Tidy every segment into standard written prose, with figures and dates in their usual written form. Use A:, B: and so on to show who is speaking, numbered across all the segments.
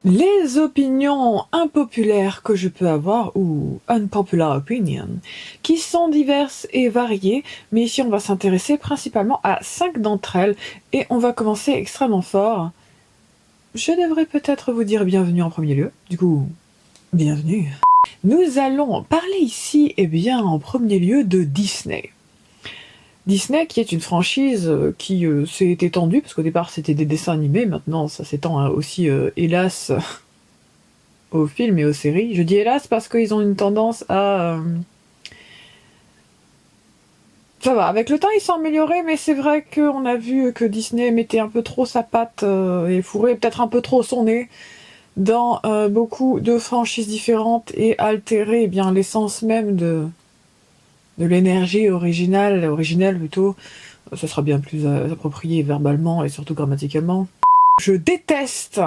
A: Les opinions impopulaires que je peux avoir, ou unpopular opinion, qui sont diverses et variées, mais ici on va s'intéresser principalement à 5 d'entre elles, et on va commencer extrêmement fort. Je devrais peut-être vous dire bienvenue en premier lieu, du coup, bienvenue. Nous allons parler ici, en premier lieu de Disney. Disney qui est une franchise qui s'est étendue, parce qu'au départ c'était des dessins animés, maintenant ça s'étend aussi, hélas, aux films et aux séries. Je dis hélas parce qu'ils ont une tendance à... Ça va, avec le temps ils sont améliorés, mais c'est vrai qu'on a vu que Disney mettait un peu trop sa patte et fourrait peut-être un peu trop son nez dans beaucoup de franchises différentes et altérait l'essence même de l'énergie originelle plutôt. Ça sera bien plus approprié verbalement et surtout grammaticalement. Je déteste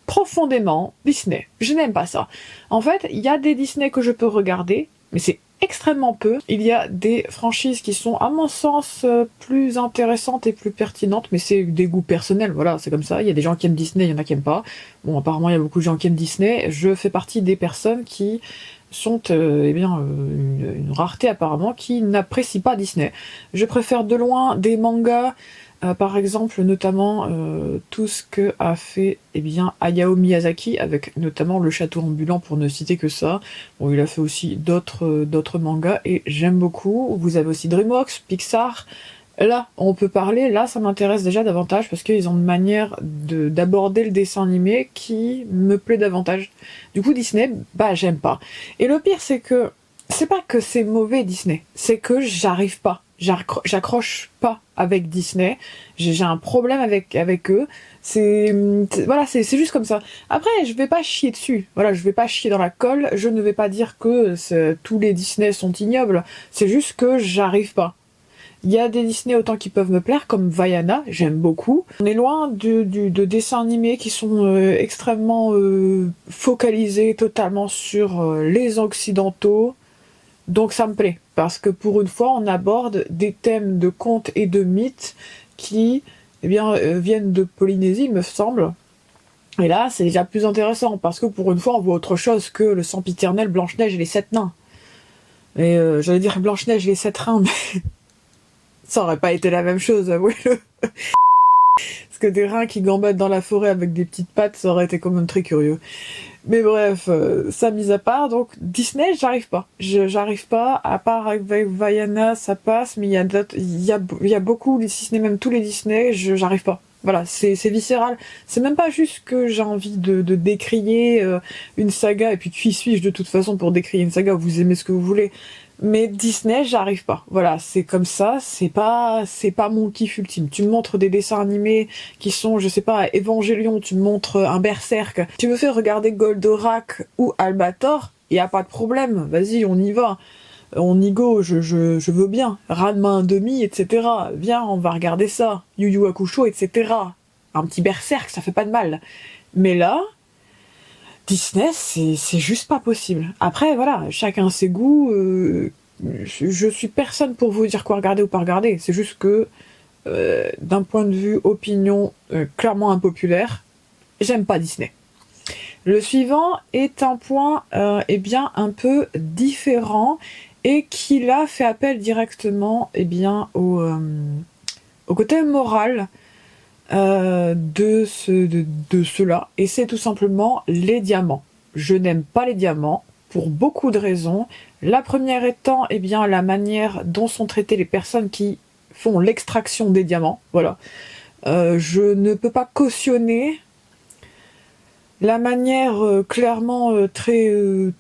A: profondément Disney. Je n'aime pas ça. En fait, il y a des Disney que je peux regarder, mais c'est extrêmement peu. Il y a des franchises qui sont, à mon sens, plus intéressantes et plus pertinentes, mais c'est des goûts personnels, voilà, c'est comme ça. Il y a des gens qui aiment Disney, il y en a qui aiment pas. Bon, apparemment, il y a beaucoup de gens qui aiment Disney. Je fais partie des personnes qui sont une rareté apparemment, qui n'apprécient pas Disney. Je préfère de loin des mangas, par exemple, notamment tout ce que a fait Hayao Miyazaki, avec notamment Le Château Ambulant, pour ne citer que ça. Bon, il a fait aussi d'autres mangas, et j'aime beaucoup. Vous avez aussi DreamWorks, Pixar. Là, on peut parler, là, ça m'intéresse déjà davantage, parce qu'ils ont une manière d'aborder le dessin animé qui me plaît davantage. Du coup, Disney, j'aime pas. Et le pire, c'est pas que c'est mauvais, Disney, c'est que j'arrive pas. J'accroche pas avec Disney. J'ai un problème avec eux. Voilà, c'est juste comme ça. Après, je vais pas chier dessus. Voilà, je vais pas chier dans la colle. Je ne vais pas dire que tous les Disney sont ignobles. C'est juste que j'arrive pas. Il y a des Disney autant qui peuvent me plaire, comme Vaiana, j'aime beaucoup. On est loin de dessins animés qui sont extrêmement focalisés totalement sur les occidentaux. Donc ça me plaît, parce que pour une fois, on aborde des thèmes de contes et de mythes qui viennent de Polynésie, il me semble. Et là, c'est déjà plus intéressant, parce que pour une fois, on voit autre chose que le sempiternel Blanche-Neige et les 7 nains. Et j'allais dire Blanche-Neige et les 7 reins, mais ça aurait pas été la même chose, avouez-le. Parce que des reins qui gambadent dans la forêt avec des petites pattes, ça aurait été quand même très curieux. Mais bref, ça mis à part, donc Disney, j'arrive pas. J'arrive pas, à part avec Vaiana, ça passe, mais il y a beaucoup, si ce n'est même tous les Disney, j'arrive pas. Voilà, c'est viscéral. C'est même pas juste que j'ai envie de décrier une saga, et puis qui suis-je de toute façon pour décrire une saga, vous aimez ce que vous voulez. Mais Disney, j'arrive pas. Voilà, c'est comme ça, c'est pas mon kiff ultime. Tu me montres des dessins animés qui sont, je sais pas, Évangélion, tu me montres un Berserk, tu me fais regarder Goldorak ou Albator, y a pas de problème, vas-y, on y va. On y go, je veux bien. Ranma 1,5, etc. Viens, on va regarder ça. Yu Yu Hakusho, etc. Un petit Berserk, ça fait pas de mal. Mais là, Disney, c'est juste pas possible. Après, voilà, chacun ses goûts. Je suis personne pour vous dire quoi regarder ou pas regarder. C'est juste que, d'un point de vue opinion clairement impopulaire, j'aime pas Disney. Le suivant est un point un peu différent, et qui là fait appel directement au côté moral de cela, et c'est tout simplement les diamants. Je n'aime pas les diamants pour beaucoup de raisons. La première étant la manière dont sont traitées les personnes qui font l'extraction des diamants. Voilà. Je ne peux pas cautionner la manière clairement très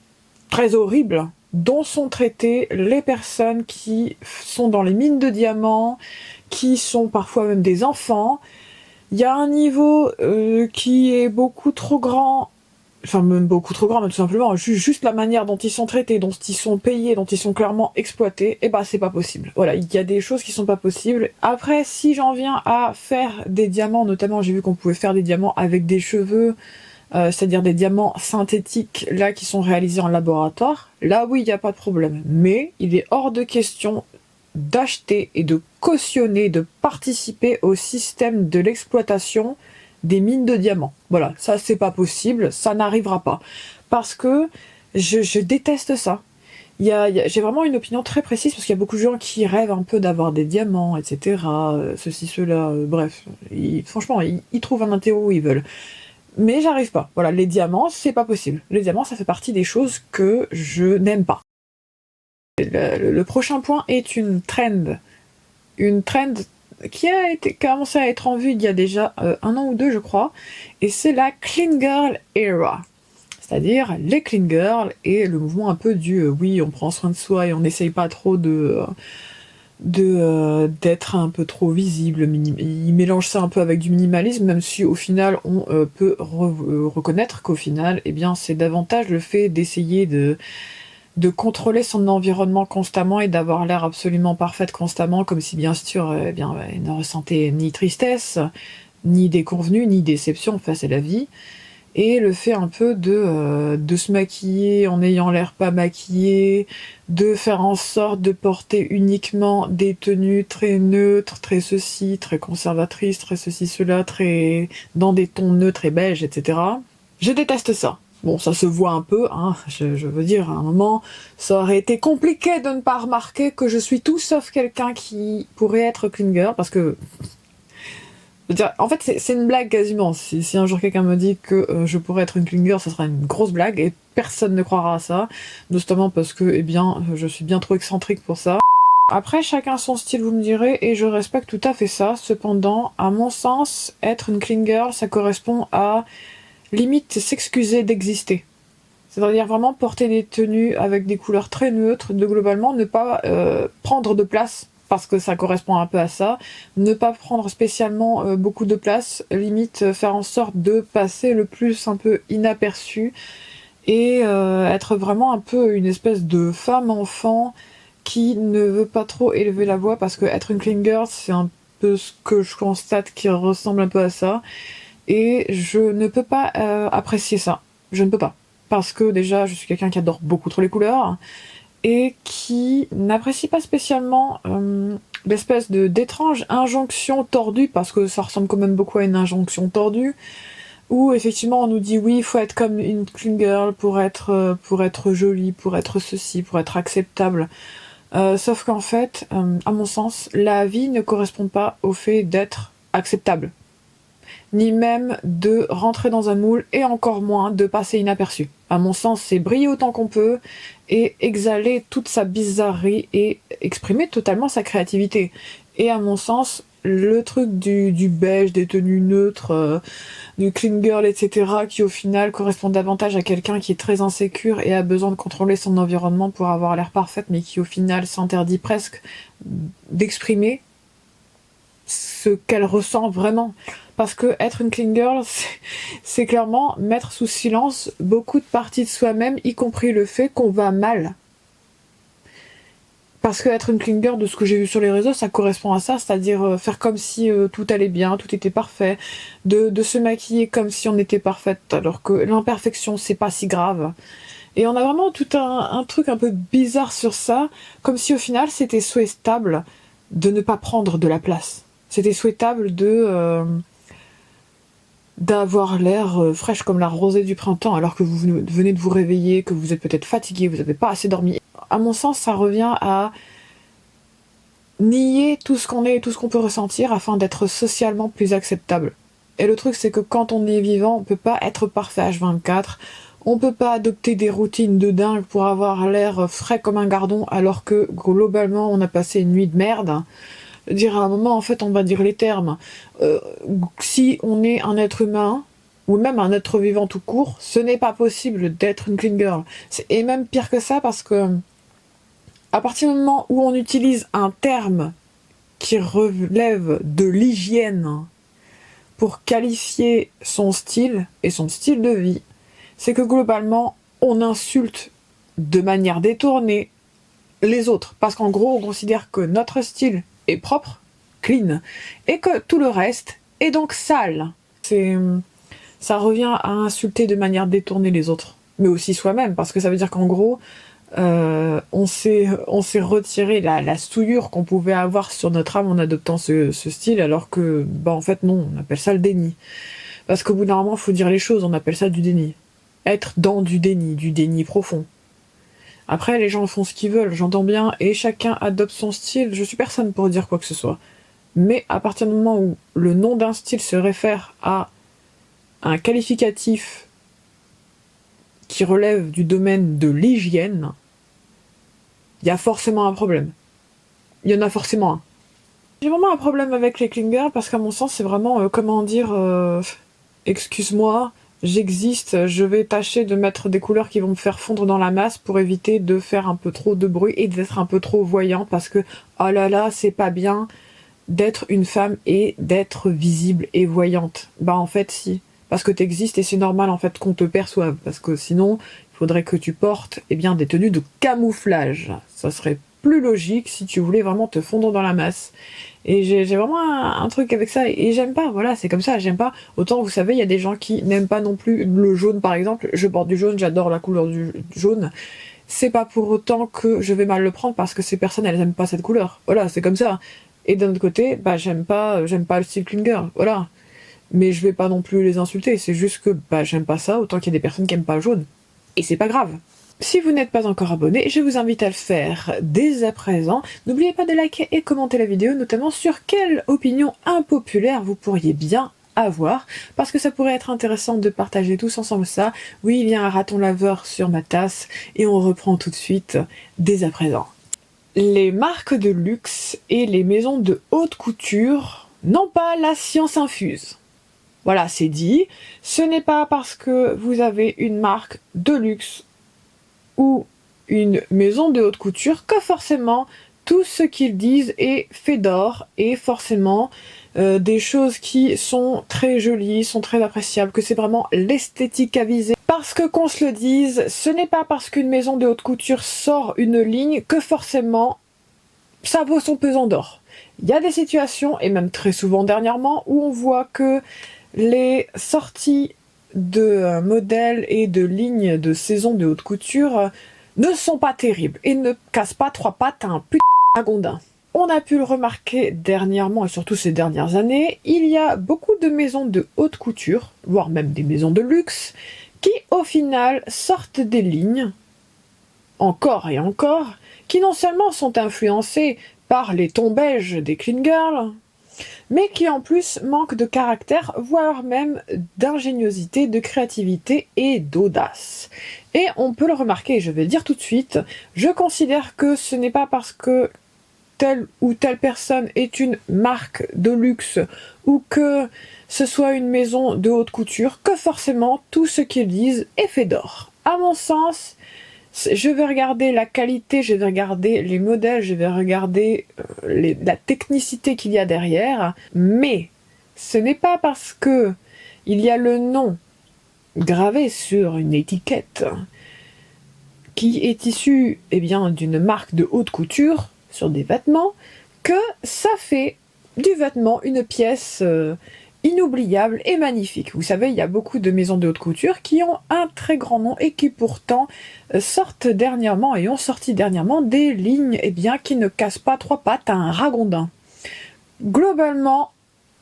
A: horrible dont sont traitées les personnes qui sont dans les mines de diamants, qui sont parfois même des enfants. Il y a un niveau qui est beaucoup trop grand, enfin même beaucoup trop grand, mais tout simplement juste la manière dont ils sont traités, dont ils sont payés, dont ils sont clairement exploités, c'est pas possible. Voilà, il y a des choses qui sont pas possibles. Après, si j'en viens à faire des diamants, notamment j'ai vu qu'on pouvait faire des diamants avec des cheveux, c'est-à-dire des diamants synthétiques, là, qui sont réalisés en laboratoire, là oui, il n'y a pas de problème. Mais il est hors de question d'acheter et de cautionner, de participer au système de l'exploitation des mines de diamants. Voilà, ça c'est pas possible, ça n'arrivera pas. Parce que je déteste ça. J'ai vraiment une opinion très précise parce qu'il y a beaucoup de gens qui rêvent un peu d'avoir des diamants, etc. Ceci, cela, bref. Franchement, ils trouvent un intérêt où ils veulent. Mais j'arrive pas. Voilà, les diamants, c'est pas possible. Les diamants, ça fait partie des choses que je n'aime pas. Le prochain point est une trend. Une trend qui a commencé à être en vue il y a déjà 1 an ou 2, je crois. Et c'est la Clean Girl Era. C'est-à-dire les clean girls et le mouvement un peu du oui, on prend soin de soi et on n'essaye pas trop d'être un peu trop visible. Ils mélangent ça un peu avec du minimalisme, même si au final on peut reconnaître qu'au final, eh bien, c'est davantage le fait d'essayer de contrôler son environnement constamment et d'avoir l'air absolument parfaite constamment, comme si bien sûr, eh bien, elle ne ressentait ni tristesse, ni déconvenue, ni déception face à la vie. Et le fait un peu de se maquiller en ayant l'air pas maquillé, de faire en sorte de porter uniquement des tenues très neutres, très ceci, très conservatrices, très ceci, cela, très dans des tons neutres et beiges, etc. Je déteste ça. Bon, ça se voit un peu, hein, je veux dire, à un moment, ça aurait été compliqué de ne pas remarquer que je suis tout sauf quelqu'un qui pourrait être clean girl, parce que en fait, c'est une blague quasiment. Si un jour quelqu'un me dit que je pourrais être une clean girl, ça sera une grosse blague et personne ne croira à ça. Notamment parce que, eh bien, je suis bien trop excentrique pour ça. Après, chacun son style, vous me direz, et je respecte tout à fait ça. Cependant, à mon sens, être une clean girl, ça correspond à limite s'excuser d'exister. C'est-à-dire vraiment porter des tenues avec des couleurs très neutres, de globalement ne pas prendre de place, parce que ça correspond un peu à ça, ne pas prendre spécialement beaucoup de place, limite faire en sorte de passer le plus un peu inaperçu, et être vraiment un peu une espèce de femme-enfant qui ne veut pas trop élever la voix, parce que être une clean girl, c'est un peu ce que je constate qui ressemble un peu à ça, et je ne peux pas apprécier ça. Je ne peux pas. Parce que déjà, je suis quelqu'un qui adore beaucoup trop les couleurs, et qui n'apprécie pas spécialement l'espèce d'étrange injonction tordue, parce que ça ressemble quand même beaucoup à une injonction tordue, où effectivement on nous dit oui, il faut être comme une clean girl pour être jolie, pour être ceci, pour être acceptable. Sauf qu'en fait, à mon sens, la vie ne correspond pas au fait d'être acceptable, ni même de rentrer dans un moule, et encore moins de passer inaperçu. À mon sens, c'est briller autant qu'on peut et exhaler toute sa bizarrerie et exprimer totalement sa créativité. Et à mon sens, le truc du beige, des tenues neutres, du clean girl, etc., qui au final correspond davantage à quelqu'un qui est très insécure et a besoin de contrôler son environnement pour avoir l'air parfaite, mais qui au final s'interdit presque d'exprimer ce qu'elle ressent vraiment. Parce que être une clean girl, c'est clairement mettre sous silence beaucoup de parties de soi-même, y compris le fait qu'on va mal. Parce que être une clean girl, de ce que j'ai vu sur les réseaux, ça correspond à ça, c'est-à-dire faire comme si tout allait bien, tout était parfait, de se maquiller comme si on était parfaite, alors que l'imperfection, c'est pas si grave. Et on a vraiment tout un truc un peu bizarre sur ça, comme si au final, c'était souhaitable de ne pas prendre de la place. C'était souhaitable d'avoir l'air fraîche comme la rosée du printemps, alors que vous venez de vous réveiller, que vous êtes peut-être fatigué, vous n'avez pas assez dormi. À mon sens, ça revient à nier tout ce qu'on est et tout ce qu'on peut ressentir afin d'être socialement plus acceptable. Et le truc, c'est que quand on est vivant, on peut pas être parfait H24, on peut pas adopter des routines de dingue pour avoir l'air frais comme un gardon, alors que globalement, on a passé une nuit de merde. Dire à un moment, en fait, on va dire les termes. Si on est un être humain, ou même un être vivant tout court, ce n'est pas possible d'être une clean girl. Et même pire que ça, parce que à partir du moment où on utilise un terme qui relève de l'hygiène pour qualifier son style et son style de vie, c'est que globalement, on insulte de manière détournée les autres. Parce qu'en gros, on considère que notre style est propre, clean, et que tout le reste est donc sale. Ça revient à insulter de manière détournée les autres, mais aussi soi-même, parce que ça veut dire qu'en gros, on s'est retiré la souillure qu'on pouvait avoir sur notre âme en adoptant ce style, alors que, en fait non, on appelle ça le déni. Parce qu'au bout d'un moment, il faut dire les choses, on appelle ça du déni. Être dans du déni profond. Après, les gens font ce qu'ils veulent, j'entends bien, et chacun adopte son style, je suis personne pour dire quoi que ce soit. Mais à partir du moment où le nom d'un style se réfère à un qualificatif qui relève du domaine de l'hygiène, il y a forcément un problème. Il y en a forcément un. J'ai vraiment un problème avec les clingers parce qu'à mon sens, c'est vraiment, comment dire, excuse-moi, j'existe, je vais tâcher de mettre des couleurs qui vont me faire fondre dans la masse pour éviter de faire un peu trop de bruit et d'être un peu trop voyant parce que, oh là là, c'est pas bien d'être une femme et d'être visible et voyante. Bah en fait, si. Parce que t'existes et c'est normal en fait qu'on te perçoive. Parce que sinon, il faudrait que tu portes des tenues de camouflage. Ça serait plus logique si tu voulais vraiment te fondre dans la masse. Et j'ai vraiment un truc avec ça, et j'aime pas, voilà, c'est comme ça, j'aime pas. Autant, vous savez, il y a des gens qui n'aiment pas non plus le jaune, par exemple. Je porte du jaune, j'adore la couleur du jaune. C'est pas pour autant que je vais mal le prendre parce que ces personnes, elles aiment pas cette couleur. Voilà, c'est comme ça. Et d'un autre côté, bah, j'aime pas le style clinger, voilà. Mais je vais pas non plus les insulter, c'est juste que, bah, j'aime pas ça, autant qu'il y a des personnes qui aiment pas le jaune. Et c'est pas grave. Si vous n'êtes pas encore abonné, je vous invite à le faire dès à présent. N'oubliez pas de liker et commenter la vidéo, notamment sur quelle opinion impopulaire vous pourriez bien avoir, parce que ça pourrait être intéressant de partager tous ensemble ça. Oui, il y a un raton laveur sur ma tasse, et on reprend tout de suite dès à présent. Les marques de luxe et les maisons de haute couture n'ont pas la science infuse. Voilà, c'est dit. Ce n'est pas parce que vous avez une marque de luxe ou une maison de haute couture que forcément tout ce qu'ils disent est fait d'or et forcément des choses qui sont très jolies, sont très appréciables, que c'est vraiment l'esthétique à viser. Parce que qu'on se le dise, ce n'est pas parce qu'une maison de haute couture sort une ligne que forcément ça vaut son pesant d'or. Il y a des situations, et même très souvent dernièrement, où on voit que les sorties de modèles et de lignes de saison de haute couture ne sont pas terribles et ne cassent pas trois pattes à un putain de ragondin. On a pu le remarquer dernièrement et surtout ces dernières années, il y a beaucoup de maisons de haute couture, voire même des maisons de luxe, qui au final sortent des lignes, encore et encore, qui non seulement sont influencées par les tons beiges des clean girls, mais qui en plus manquent de caractère, voire même d'ingéniosité, de créativité et d'audace. Et on peut le remarquer, je vais le dire tout de suite, je considère que ce n'est pas parce que telle ou telle personne est une marque de luxe ou que ce soit une maison de haute couture que forcément tout ce qu'ils disent est fait d'or. À mon sens, je vais regarder la qualité, je vais regarder les modèles, je vais regarder la technicité qu'il y a derrière, mais ce n'est pas parce que il y a le nom gravé sur une étiquette qui est issue d'une marque de haute couture sur des vêtements que ça fait du vêtement une pièce inoubliable et magnifique. Vous savez, il y a beaucoup de maisons de haute couture qui ont un très grand nom et qui pourtant sortent dernièrement et ont sorti dernièrement des lignes qui ne cassent pas trois pattes à un ragondin. Globalement,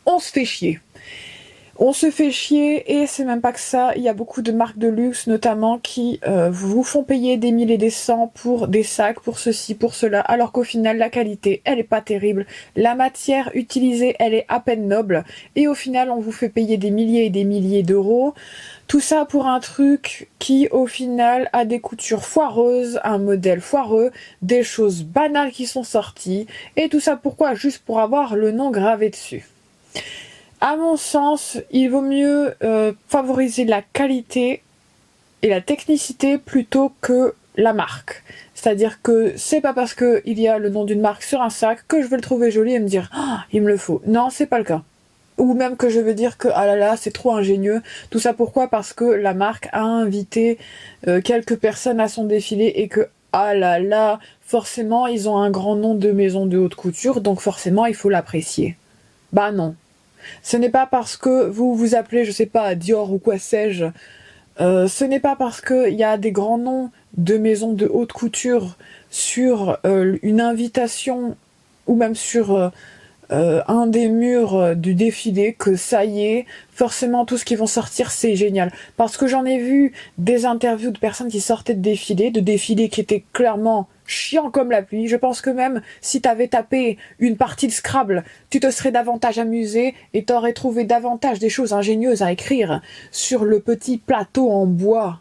A: on se fait chier. On se fait chier et c'est même pas que ça, il y a beaucoup de marques de luxe notamment qui vous font payer des 1000 et des 100 pour des sacs, pour ceci, pour cela, alors qu'au final la qualité elle est pas terrible, la matière utilisée elle est à peine noble et au final on vous fait payer des milliers et des milliers d'euros. Tout ça pour un truc qui au final a des coutures foireuses, un modèle foireux, des choses banales qui sont sorties et tout ça pourquoi? Juste pour avoir le nom gravé dessus. À mon sens, il vaut mieux favoriser la qualité et la technicité plutôt que la marque. C'est-à-dire que c'est pas parce qu'il y a le nom d'une marque sur un sac que je vais le trouver joli et me dire ah, il me le faut. Non, c'est pas le cas. Ou même que je veux dire que ah là là, c'est trop ingénieux. Tout ça pourquoi? Parce que la marque a invité quelques personnes à son défilé et que ah là là, forcément ils ont un grand nom de maison de haute couture, donc forcément il faut l'apprécier. Bah non. Ce n'est pas parce que vous vous appelez, je sais pas, Dior ou quoi sais-je, ce n'est pas parce qu'il y a des grands noms de maisons de haute couture sur une invitation ou même sur un des murs du défilé que ça y est, forcément tout ce qui vont sortir c'est génial. Parce que j'en ai vu des interviews de personnes qui sortaient de défilés qui étaient clairement chiants comme la pluie. Je pense que même si t'avais tapé une partie de Scrabble, tu te serais davantage amusé et t'aurais trouvé davantage des choses ingénieuses à écrire sur le petit plateau en bois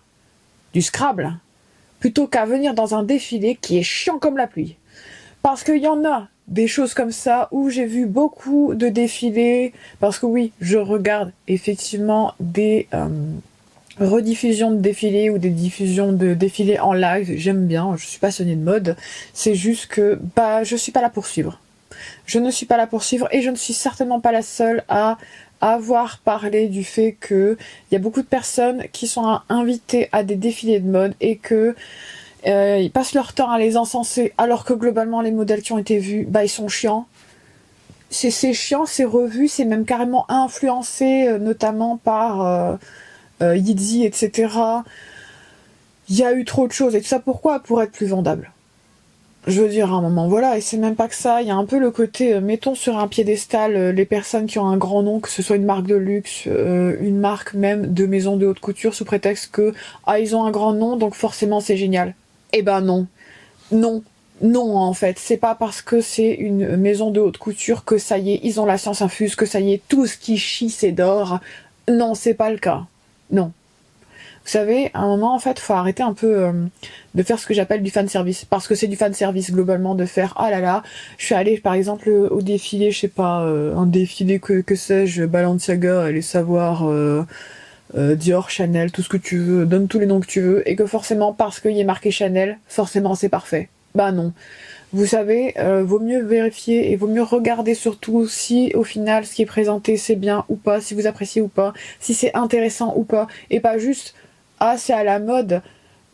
A: du Scrabble, plutôt qu'à venir dans un défilé qui est chiant comme la pluie. Parce qu'il y en a des choses comme ça où j'ai vu beaucoup de défilés, parce que oui, je regarde effectivement des rediffusions de défilés ou des diffusions de défilés en live, j'aime bien, je suis passionnée de mode, c'est juste que je suis pas là pour suivre. Je ne suis pas là pour suivre et je ne suis certainement pas la seule à avoir parlé du fait que il y a beaucoup de personnes qui sont invitées à des défilés de mode et que ils passent leur temps à les encenser alors que globalement les modèles qui ont été vus, ils sont chiants. C'est chiant, c'est revu, c'est même carrément influencé notamment par Yeezy, etc. Il y a eu trop de choses et tout ça pourquoi? Pour être plus vendable. Je veux dire à un moment, voilà, et c'est même pas que ça, il y a un peu le côté, mettons sur un piédestal les personnes qui ont un grand nom, que ce soit une marque de luxe, une marque même de maison de haute couture, sous prétexte que, ils ont un grand nom, donc forcément c'est génial. Eh ben non. Non. Non, en fait. C'est pas parce que c'est une maison de haute couture que ça y est, ils ont la science infuse, que ça y est, tout ce qui chie c'est d'or. Non, c'est pas le cas. Non. Vous savez, à un moment, en fait, faut arrêter un peu de faire ce que j'appelle du fan service. Parce que c'est du fan service, globalement, de faire, ah là là, je suis allée, par exemple, au défilé, je sais pas, un défilé que sais-je, Balenciaga, allez savoir, Dior, Chanel, tout ce que tu veux, donne tous les noms que tu veux, et que forcément, parce qu'il y est marqué Chanel, forcément c'est parfait. Bah non. Vous savez, vaut mieux vérifier et vaut mieux regarder surtout si au final ce qui est présenté c'est bien ou pas, si vous appréciez ou pas, si c'est intéressant ou pas, et pas juste c'est à la mode,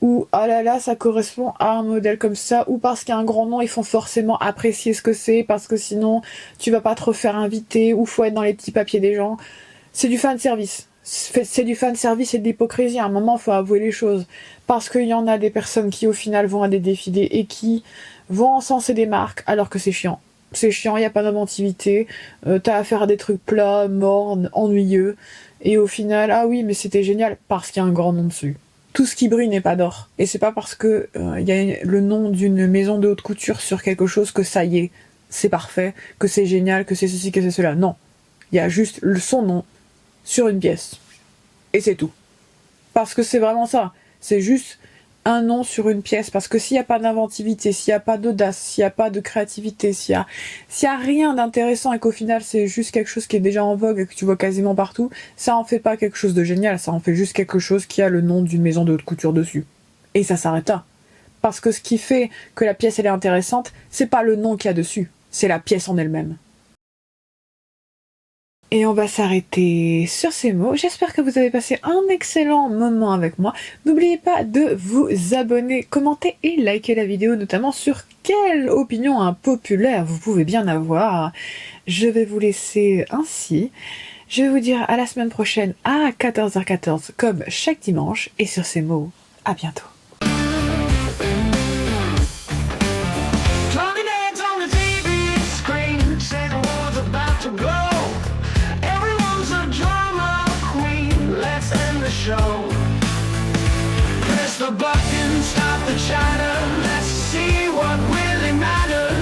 A: ou ah là là ça correspond à un modèle comme ça, ou parce qu'il y a un grand nom ils font forcément apprécier ce que c'est, parce que sinon tu vas pas te refaire inviter, ou faut être dans les petits papiers des gens. C'est du fan service. C'est du fan service et de l'hypocrisie. À un moment, il faut avouer les choses. Parce qu'il y en a des personnes qui, au final, vont à des défilés et qui vont encenser des marques alors que c'est chiant. C'est chiant, il n'y a pas d'inventivité. T'as affaire à des trucs plats, mornes, ennuyeux. Et au final, ah oui, mais c'était génial parce qu'il y a un grand nom dessus. Tout ce qui brille n'est pas d'or. Et c'est pas parce que y a le nom d'une maison de haute couture sur quelque chose que ça y est, c'est parfait, que c'est génial, que c'est ceci, que c'est cela. Non. Il y a juste son nom sur une pièce. Et c'est tout. Parce que c'est vraiment ça. C'est juste un nom sur une pièce. Parce que s'il n'y a pas d'inventivité, s'il n'y a pas d'audace, s'il n'y a pas de créativité, s'il y a rien d'intéressant et qu'au final c'est juste quelque chose qui est déjà en vogue et que tu vois quasiment partout, ça en fait pas quelque chose de génial. Ça en fait juste quelque chose qui a le nom d'une maison de haute couture dessus. Et ça s'arrête là. Parce que ce qui fait que la pièce elle est intéressante, c'est pas le nom qu'il y a dessus. C'est la pièce en elle-même. Et on va s'arrêter sur ces mots. J'espère que vous avez passé un excellent moment avec moi. N'oubliez pas de vous abonner, commenter et liker la vidéo, notamment sur quelle opinion impopulaire vous pouvez bien avoir. Je vais vous laisser ainsi. Je vais vous dire à la semaine prochaine à 14h14 comme chaque dimanche. Et sur ces mots, à bientôt.
B: Show. Press the button, stop the chatter.